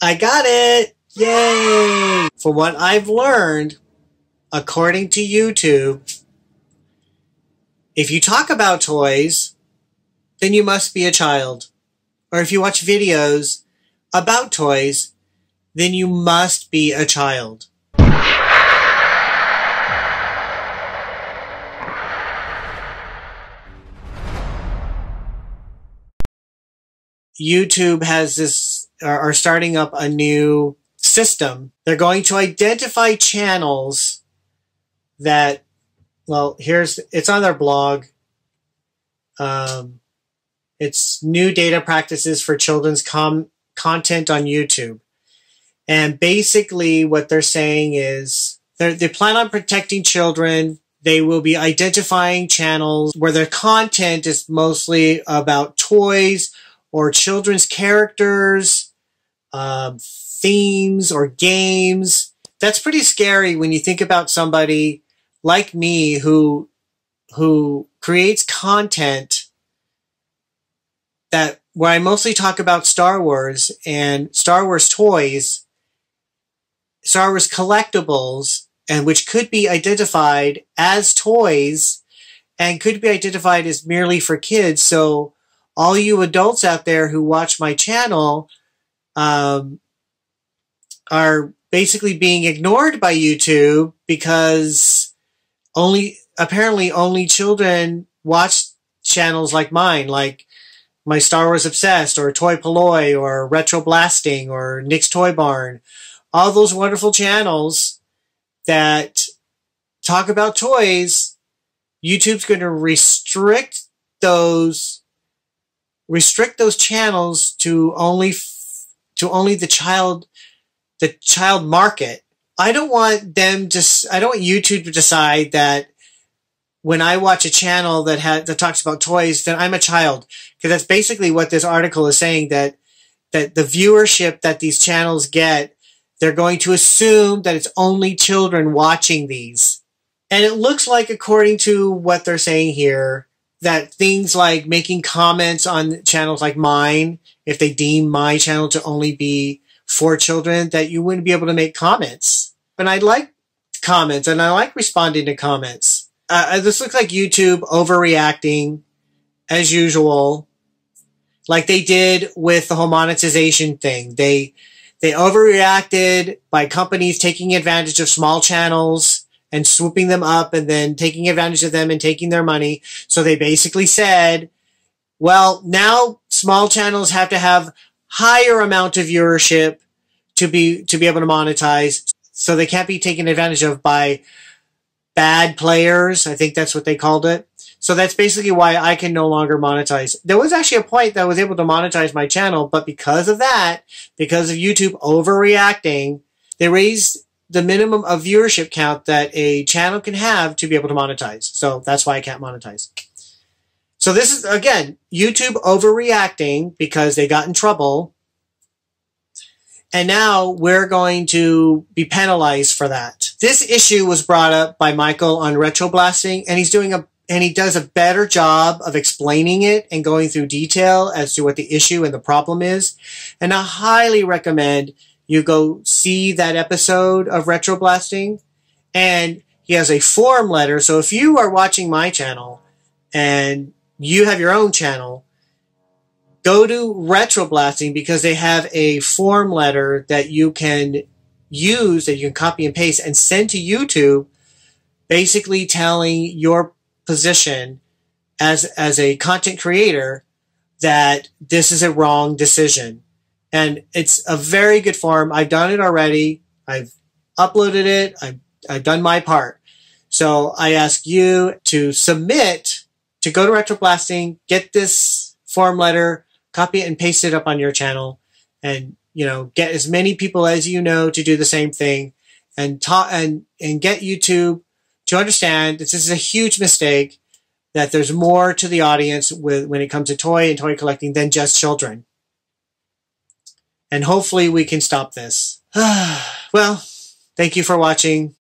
I got it! Yay! From what I've learned, according to YouTube, if you talk about toys, then you must be a child. Or if you watch videos about toys, then you must be a child. YouTube has are starting up a new system. They're going to identify channels that, well, it's on their blog. It's new data practices for children's content on YouTube. And basically what they're saying is they plan on protecting children. They will be identifying channels where their content is mostly about toys or children's characters, themes, or games. That's pretty scary when you think about somebody like me who creates content where I mostly talk about Star Wars and Star Wars toys, Star Wars collectibles, and which could be identified as toys and could be identified as merely for kids. So all you adults out there who watch my channel are basically being ignored by YouTube because apparently only children watch channels like mine, like my Star Wars Obsessed or Toy Polloi or Retroblasting or Nick's Toy Barn. All those wonderful channels that talk about toys. YouTube's going to restrict those channels to only the child market. I don't want YouTube to decide that when I watch a channel that talks about toys, then I'm a child. Because that's basically what this article is saying, that the viewership that these channels get, they're going to assume that it's only children watching these. And it looks like, according to what they're saying here, that things like making comments on channels like mine, if they deem my channel to only be for children, that you wouldn't be able to make comments. And I like comments, and I like responding to comments. This looks like YouTube overreacting, as usual, like they did with the whole monetization thing. They overreacted by companies taking advantage of small channels and swooping them up and then taking advantage of them and taking their money. So they basically said, well, now small channels have to have higher amount of viewership to be able to monetize. So they can't be taken advantage of by bad players. I think that's what they called it. So that's basically why I can no longer monetize. There was actually a point that I was able to monetize my channel, but because of that, because of YouTube overreacting, they raised the minimum of viewership count that a channel can have to be able to monetize. So that's why I can't monetize. So this is, again, YouTube overreacting because they got in trouble. And now we're going to be penalized for that. This issue was brought up by Michael on Retroblasting, and he does a better job of explaining it and going through detail as to what the issue and the problem is. And I highly recommend you go see that episode of Retroblasting. And he has a form letter. So if you are watching my channel and you have your own channel, go to Retroblasting because they have a form letter that you can use, that you can copy and paste and send to YouTube, basically telling your position as a content creator that this is a wrong decision. And it's a very good form. I've done it already. I've uploaded it. I've done my part. So I ask you to go to Retroblasting, get this form letter, copy it and paste it up on your channel, and get as many people as you know to do the same thing, and get YouTube to understand that this is a huge mistake, that there's more to the audience when it comes to toy and toy collecting than just children. And hopefully we can stop this. Well, thank you for watching.